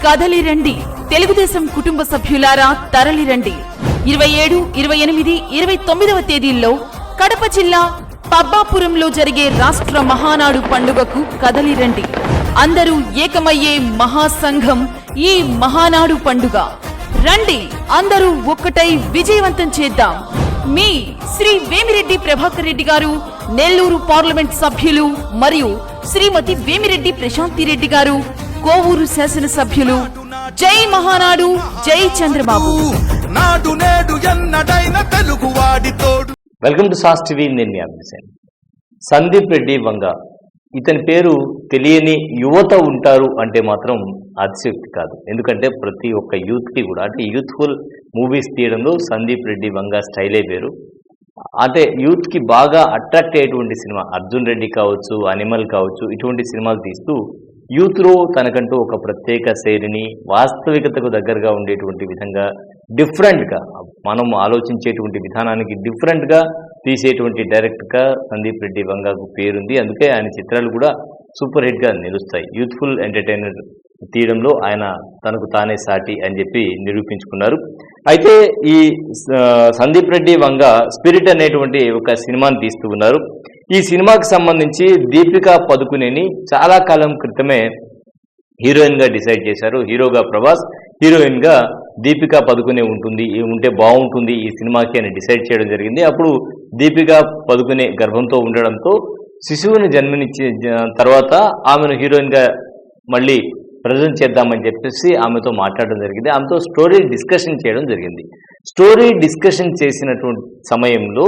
కదలిరండి తెలుగుదేశం కుటుంబ సభ్యులారా తరలిరండి 27, 28, 29వ తేదీల్లో కడప జిల్లా పబ్బాపురంలో జరిగే రాష్ట్ర మహానాడు పండుగకు కదలిరండి. అందరూ ఏకమయ్యే మహాసంఘం ఈ మహానాడు పండుగ. రండి, అందరూ ఒక్కటై విజయవంతం చేద్దాం. మీ శ్రీ వేమిరెడ్డి ప్రభాకర్ రెడ్డి గారు, నెల్లూరు పార్లమెంట్ సభ్యులు, మరియు శ్రీమతి వేమిరెడ్డి ప్రశాంతి రెడ్డి గారు, కోవూరు శాసనసభ్యులు. జై మహానాడు, జై చంద్రబాబు. నాడు నేడు ఎన్నడైన తెలుగువాడి తోడు. Welcome to sauce TV. నేను మీ అభిషేక్. సందీప్ రెడ్డి వంగ, ఇతని పేరు తెలియని యువత ఉంటారు అంటే మాత్రం అతిశక్తి కాదు. ఎందుకంటే ప్రతి ఒక్క యూత్కి కూడా, అంటే యూత్ఫుల్ మూవీస్ తీయడంలో సందీప్ రెడ్డి వంగ స్టైలే వేరు. అంటే యూత్కి బాగా అట్రాక్ట్ అయ్యేటువంటి సినిమా అర్జున్ రెడ్డి కావచ్చు, అనిమల్ కావచ్చు, ఇటువంటి సినిమాలు తీస్తూ యూత్లో తనకంటూ ఒక ప్రత్యేక శైలిని, వాస్తవికతకు దగ్గరగా ఉండేటువంటి విధంగా డిఫరెంట్గా, మనం ఆలోచించేటువంటి విధానానికి డిఫరెంట్గా తీసేటువంటి డైరెక్ట్గా సందీప్ రెడ్డి వంగకు పేరుంది. అందుకే ఆయన చిత్రాలు కూడా సూపర్ హిట్గా నిలుస్తాయి. యూత్ఫుల్ ఎంటర్టైనర్ తీయడంలో ఆయన తనకు తానే సాటి అని చెప్పి నిరూపించుకున్నారు. అయితే ఈ సందీప్ రెడ్డి వంగ స్పిరిట్ అనేటువంటి ఒక సినిమాని తీస్తూ ఉన్నారు. ఈ సినిమాకి సంబంధించి దీపికా పదుకునేని చాలా కాలం క్రితమే హీరోయిన్గా డిసైడ్ చేశారు. హీరోగా ప్రభాస్, హీరోయిన్గా దీపికా పదుకునే ఉంటే బాగుంటుంది ఈ సినిమాకి అని డిసైడ్ చేయడం జరిగింది. అప్పుడు దీపికా పదుకునే గర్భంతో ఉండడంతో శిశువుని జన్మనిచ్చే తర్వాత ఆమెను హీరోయిన్గా మళ్ళీ ప్రజెంట్ చేద్దామని చెప్పేసి ఆమెతో మాట్లాడడం జరిగింది. ఆమెతో స్టోరీ డిస్కషన్ చేయడం జరిగింది. స్టోరీ డిస్కషన్ చేసినటువంటి సమయంలో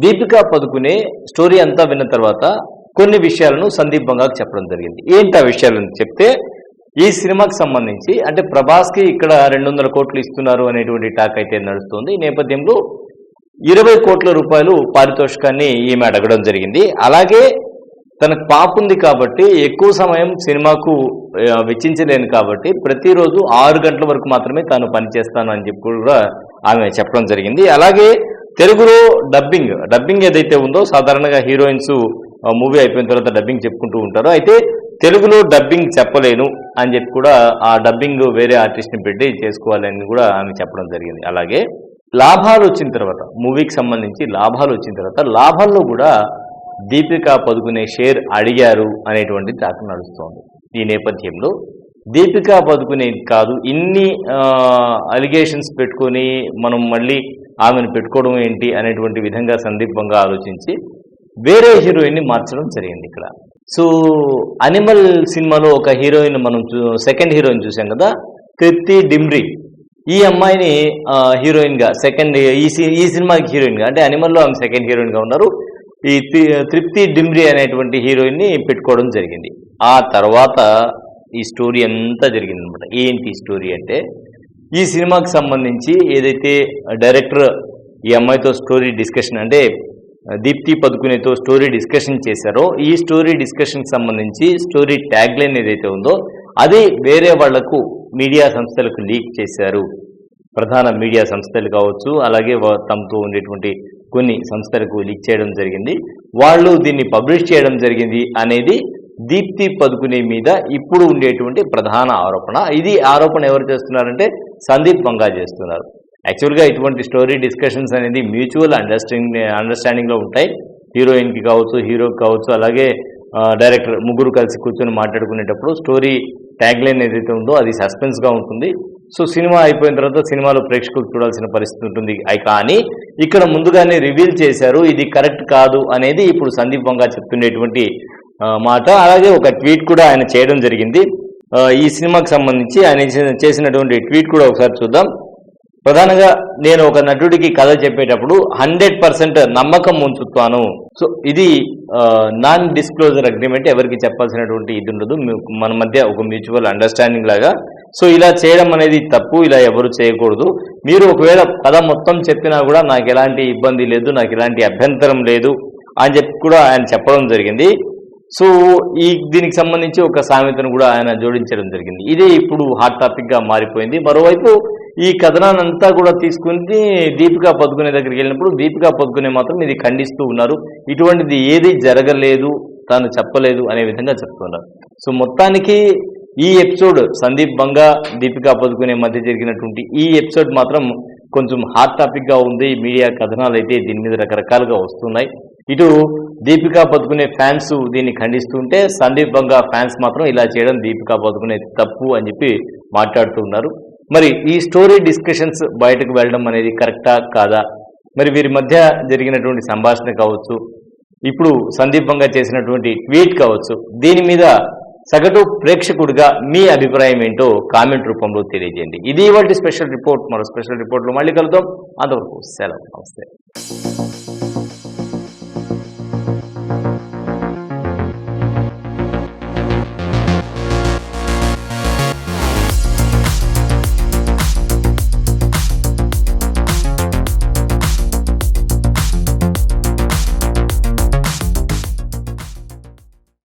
దీపికా పదుకునే స్టోరీ అంతా విన్న తర్వాత కొన్ని విషయాలను సందీప్ వంగకు చెప్పడం జరిగింది. ఏంటి ఆ విషయాలను చెప్తే, ఈ సినిమాకి సంబంధించి అంటే ప్రభాస్కి ఇక్కడ 200 కోట్లు ఇస్తున్నారు అనేటువంటి టాక్ అయితే నడుస్తుంది. ఈ నేపథ్యంలో 20 కోట్ల రూపాయలు పారితోషికాన్ని ఈమె అడగడం జరిగింది. అలాగే తనకు పాప ఉంది కాబట్టి ఎక్కువ సమయం సినిమాకు వెచ్చించలేను కాబట్టి ప్రతిరోజు 6 గంటల వరకు మాత్రమే తాను పనిచేస్తాను అని చెప్పి కూడా ఆమె చెప్పడం జరిగింది. అలాగే తెలుగులో డబ్బింగ్ ఏదైతే ఉందో, సాధారణంగా హీరోయిన్స్ మూవీ అయిపోయిన తర్వాత డబ్బింగ్ చెప్పుకుంటూ ఉంటారు. అయితే తెలుగులో డబ్బింగ్ చెప్పలేను అని చెప్పి కూడా ఆ డబ్బింగ్ వేరే ఆర్టిస్ట్ని పెట్టి చేసుకోవాలని కూడా ఆమె చెప్పడం జరిగింది. అలాగే లాభాలు వచ్చిన తర్వాత, మూవీకి సంబంధించి లాభాలు వచ్చిన తర్వాత లాభాల్లో కూడా దీపికా పదుకునే షేర్ అడిగారు అనేటువంటి టాక్ నడుస్తోంది. ఈ నేపథ్యంలో దీపికా పదుకునే కాదు, ఇన్ని అలిగేషన్స్ పెట్టుకొని మనం మళ్ళీ ఆమెను పెట్టుకోవడం ఏంటి అనేటువంటి విధంగా సందీప్ వంగ ఆలోచించి వేరే హీరోయిన్ని మార్చడం జరిగింది ఇక్కడ. సో అనిమల్ సినిమాలో ఒక హీరోయిన్ మనం సెకండ్ హీరోయిన్ చూసాం కదా, తృప్తి డిమ్రీ. ఈ అమ్మాయిని హీరోయిన్గా ఈ సినిమాకి హీరోయిన్గా, అంటే అనిమల్లో ఆమె సెకండ్ హీరోయిన్గా ఉన్నారు. ఈ తృప్తి డిమ్రీ అనేటువంటి హీరోయిన్ని పెట్టుకోవడం జరిగింది. ఆ తర్వాత ఈ స్టోరీ అంతా జరిగింది అనమాట. ఏంటి స్టోరీ అంటే, ఈ సినిమాకి సంబంధించి ఏదైతే డైరెక్టర్ ఈ అమ్మాయితో స్టోరీ డిస్కషన్, అంటే దీప్తి పదుకునేతో స్టోరీ డిస్కషన్ చేశారో, ఈ స్టోరీ డిస్కషన్కి సంబంధించి స్టోరీ ట్యాగ్ లైన్ ఏదైతే ఉందో అది వేరే వాళ్లకు, మీడియా సంస్థలకు లీక్ చేశారు. ప్రధాన మీడియా సంస్థలు కావచ్చు, అలాగే తమతో ఉండేటువంటి కొన్ని సంస్థలకు లీక్ చేయడం జరిగింది. వాళ్ళు దీన్ని పబ్లిష్ చేయడం జరిగింది అనేది దీప్తి పదుకునే మీద ఇప్పుడు ఉండేటువంటి ప్రధాన ఆరోపణ. ఇది ఆరోపణ ఎవరు చేస్తున్నారంటే సందీప్ వంగ చేస్తున్నారు. యాక్చువల్గా ఇటువంటి స్టోరీ డిస్కషన్స్ అనేది మ్యూచువల్ అండర్స్టాండింగ్లో ఉంటాయి. హీరోయిన్కి కావచ్చు, హీరోకి కావచ్చు, అలాగే డైరెక్టర్ ముగ్గురు కలిసి కూర్చొని మాట్లాడుకునేటప్పుడు స్టోరీ ట్యాగ్ లైన్ ఏదైతే ఉందో అది సస్పెన్స్గా ఉంటుంది. సో సినిమా అయిపోయిన తర్వాత సినిమాలో ప్రేక్షకులు చూడాల్సిన పరిస్థితి ఉంటుంది. కానీ ఇక్కడ ముందుగానే రివీల్ చేశారు, ఇది కరెక్ట్ కాదు అనేది ఇప్పుడు సందీప్ వంగ చెప్తున్నటువంటి మాట. అలాగే ఒక ట్వీట్ కూడా ఆయన చేయడం జరిగింది. ఈ సినిమాకి సంబంధించి ఆయన చేసినటువంటి ట్వీట్ కూడా ఒకసారి చూద్దాం. ప్రధానంగా, నేను ఒక నటుడికి కథ చెప్పేటప్పుడు 100% నమ్మకం ఉంచుతాను. సో ఇది నాన్ డిస్క్లోజర్ అగ్రిమెంట్, ఎవరికి చెప్పాల్సినటువంటి ఇది ఉండదు, మన మధ్య ఒక మ్యూచువల్ అండర్స్టాండింగ్ లాగా. సో ఇలా చేయడం అనేది తప్పు, ఇలా ఎవరు చేయకూడదు. మీరు ఒకవేళ కథ మొత్తం చెప్పినా కూడా నాకు ఎలాంటి ఇబ్బంది లేదు, నాకు ఎలాంటి అభ్యంతరం లేదు అని చెప్పి కూడా ఆయన చెప్పడం జరిగింది. సో దీనికి సంబంధించి ఒక సామెతను కూడా ఆయన జోడించడం జరిగింది. ఇదే ఇప్పుడు హాట్ టాపిక్గా మారిపోయింది. మరోవైపు ఈ కథనాన్నంతా కూడా తీసుకుని దీపికా పదుకునే దగ్గరికి వెళ్ళినప్పుడు దీపికా పదుకునే మాత్రం ఇది ఖండిస్తూ ఉన్నారు. ఇటువంటిది ఏది జరగలేదు, తాను చెప్పలేదు అనే విధంగా చెప్తున్నారు. సో మొత్తానికి ఈ ఎపిసోడ్ సందీప్ బంగా దీపికా పదుకునే మధ్య జరిగినటువంటి ఈ ఎపిసోడ్ మాత్రం కొంచెం హాట్ టాపిక్ గా ఉంది. మీడియా కథనాలు అయితే దీని మీద రకరకాలుగా వస్తున్నాయి. ఇటు దీపికా పదుకునే ఫ్యాన్స్ దీన్ని ఖండిస్తుంటే సందీప్ బంగా ఫ్యాన్స్ మాత్రం ఇలా చేయడం దీపికా పదుకునే తప్పు అని చెప్పి మాట్లాడుతున్నారు. మరి ఈ స్టోరీ డిస్కషన్స్ బయటకు వెళ్ళడం అనేది కరెక్టా కాదా, మరి వీరి మధ్య జరిగినటువంటి సంభాషణ కావచ్చు, ఇప్పుడు సందీప్ బంగా చేసినటువంటి ట్వీట్ కావచ్చు, దీని మీద సగటు ప్రేక్షకుడిగా మీ అభిప్రాయం ఏంటో కామెంట్ రూపంలో తెలియజేయండి. ఇది ఇవాల్టి స్పెషల్ రిపోర్ట్. మరో స్పెషల్ రిపోర్ట్లో మళ్ళీ కలుద్దాం. అంతవరకు సెలవు. నమస్తే.